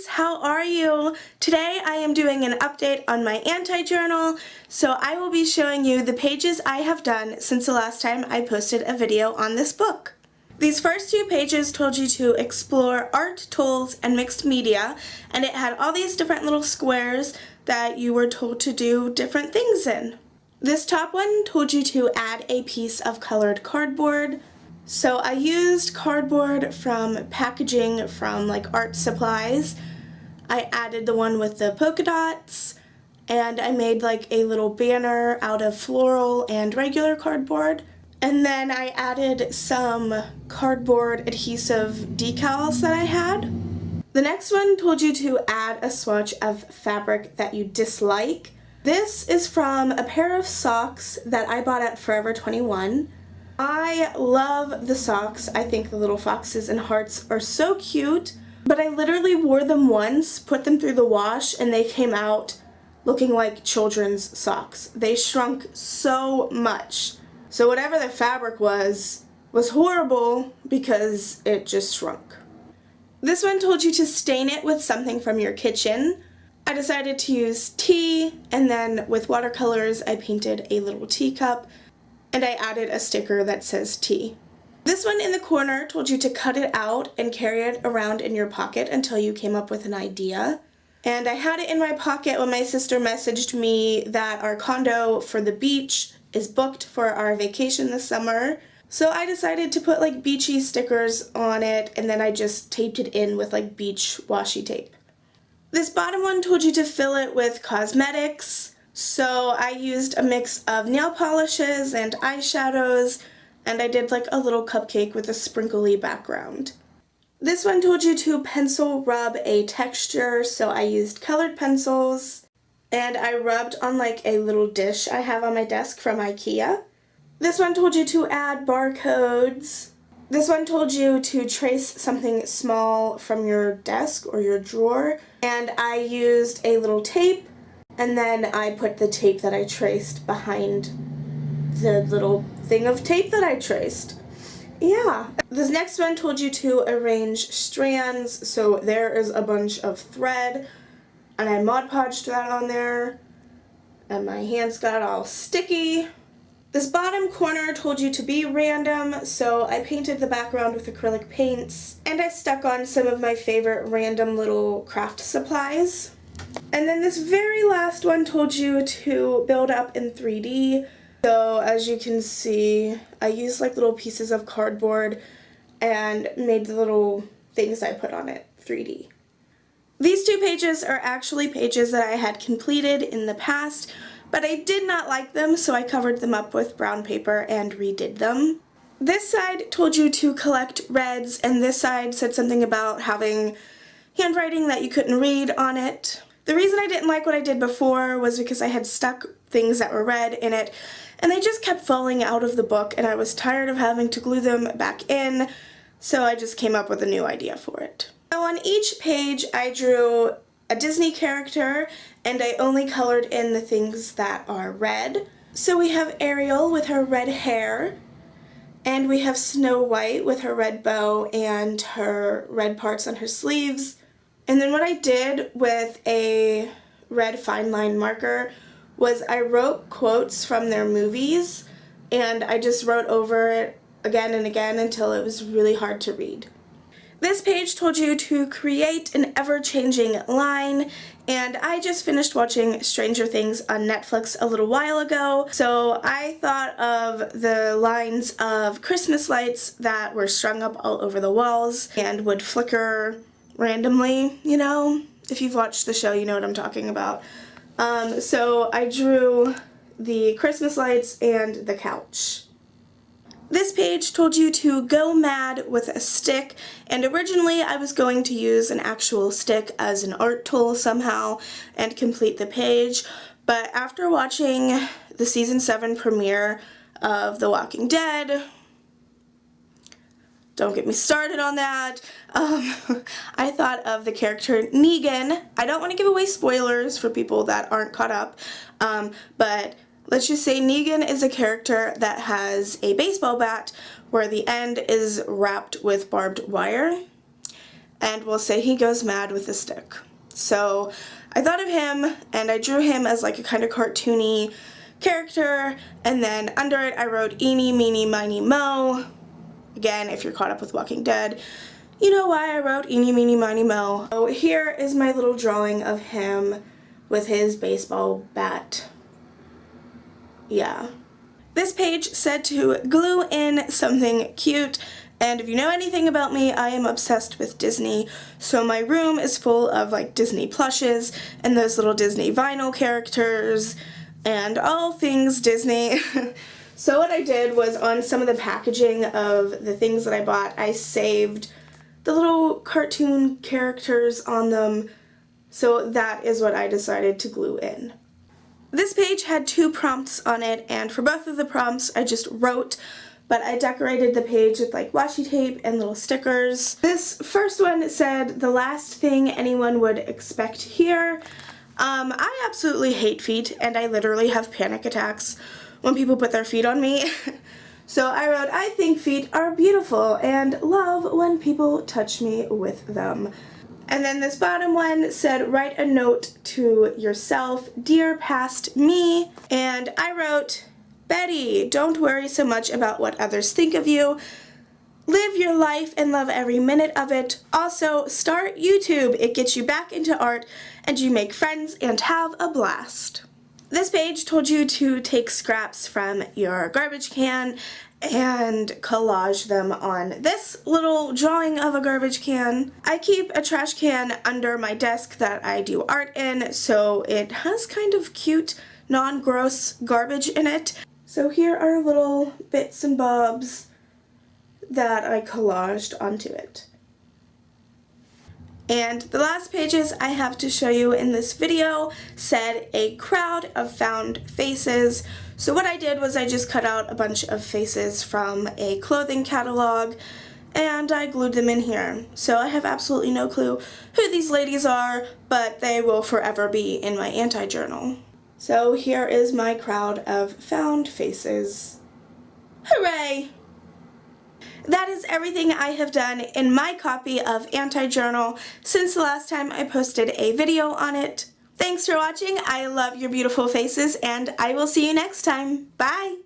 friends, how are you? Today I am doing an update on my anti-journal, so I will be showing you the pages I have done since the last time I posted a video on this book. These first two pages told you to explore art, tools, and mixed media, and it had all these different little squares that you were told to do different things in. This top one told you to add a piece of colored cardboard. So I used cardboard from packaging from like art supplies. I added the one with the polka dots, and I made like a little banner out of floral and regular cardboard. And then I added some cardboard adhesive decals that I had. The next one told you to add a swatch of fabric that you dislike. This is from a pair of socks that I bought at Forever 21. I love the socks. I think the little foxes and hearts are so cute, but I literally wore them once, put them through the wash, and they came out looking like children's socks. They shrunk so much. So whatever the fabric was horrible because it just shrunk. This one told you to stain it with something from your kitchen. I decided to use tea, and then with watercolors I painted a little teacup, and I added a sticker that says tea. This one in the corner told you to cut it out and carry it around in your pocket until you came up with an idea. And I had it in my pocket when my sister messaged me that our condo for the beach is booked for our vacation this summer. So I decided to put like beachy stickers on it, and then I just taped it in with like beach washi tape. This bottom one told you to fill it with cosmetics. So I used a mix of nail polishes and eyeshadows, and I did like a little cupcake with a sprinkly background. This one told you to pencil rub a texture, so I used colored pencils, and I rubbed on like a little dish I have on my desk from IKEA. This one told you to add barcodes. This one told you to trace something small from your desk or your drawer, and I used a little tape, and then I put the tape that I traced behind the little thing of tape that I traced. Yeah. This next one told you to arrange strands, so there is a bunch of thread, and I Mod Podged that on there, and my hands got all sticky. This bottom corner told you to be random, so I painted the background with acrylic paints, and I stuck on some of my favorite random little craft supplies. And then this very last one told you to build up in 3D. So as you can see, I used like little pieces of cardboard and made the little things I put on it 3D. These two pages are actually pages that I had completed in the past, but I did not like them, so I covered them up with brown paper and redid them. This side told you to collect reds, and this side said something about having handwriting that you couldn't read on it. The reason I didn't like what I did before was because I had stuck things that were red in it, and they just kept falling out of the book, and I was tired of having to glue them back in, so I just came up with a new idea for it. So on each page I drew a Disney character, and I only colored in the things that are red. So we have Ariel with her red hair, and we have Snow White with her red bow and her red parts on her sleeves. And then what I did with a red fine line marker was I wrote quotes from their movies, and I just wrote over it again and again until it was really hard to read. This page told you to create an ever-changing line, and I just finished watching Stranger Things on Netflix a little while ago, so I thought of the lines of Christmas lights that were strung up all over the walls and would flicker randomly, you know? If you've watched the show, you know what I'm talking about. So I drew the Christmas lights and the couch. This page told you to go mad with a stick, and originally I was going to use an actual stick as an art tool somehow and complete the page, but after watching the season 7 premiere of The Walking Dead, don't get me started on that, I thought of the character Negan. I don't want to give away spoilers for people that aren't caught up, but let's just say Negan is a character that has a baseball bat where the end is wrapped with barbed wire. and we'll say he goes mad with a stick. So I thought of him, and I drew him as like a kind of cartoony character, and then under it I wrote eeny, meeny, miny, mo. Again, if you're caught up with Walking Dead, you know why I wrote eeny, meeny, miny, mo. So here is my little drawing of him with his baseball bat. Yeah. This page said to glue in something cute, and if you know anything about me, I am obsessed with Disney, so my room is full of like Disney plushes and those little Disney vinyl characters and all things Disney. So what I did was on some of the packaging of the things that I bought, I saved the little cartoon characters on them, so that is what I decided to glue in. This page had 2 prompts on it, and for both of the prompts I just wrote, but I decorated the page with like washi tape and little stickers. This first one said, "The last thing anyone would expect here." I absolutely hate feet, and I literally have panic attacks when people put their feet on me. So I wrote, "I think feet are beautiful and love when people touch me with them." And then this bottom one said, "Write a note to yourself, dear past me." And I wrote, "Betty, don't worry so much about what others think of you. Live your life and love every minute of it. Also, start YouTube. It gets you back into art and you make friends and have a blast." This page told you to take scraps from your garbage can and collage them on this little drawing of a garbage can. I keep a trash can under my desk that I do art in, so it has kind of cute, non-gross garbage in it. So here are little bits and bobs that I collaged onto it. And the last pages I have to show you in this video said a crowd of found faces. So what I did was I just cut out a bunch of faces from a clothing catalog and I glued them in here. So I have absolutely no clue who these ladies are, but they will forever be in my anti-journal. So here is my crowd of found faces. Hooray! That is everything I have done in my copy of Anti-Journal since the last time I posted a video on it. Thanks for watching. I love your beautiful faces, and I will see you next time. Bye!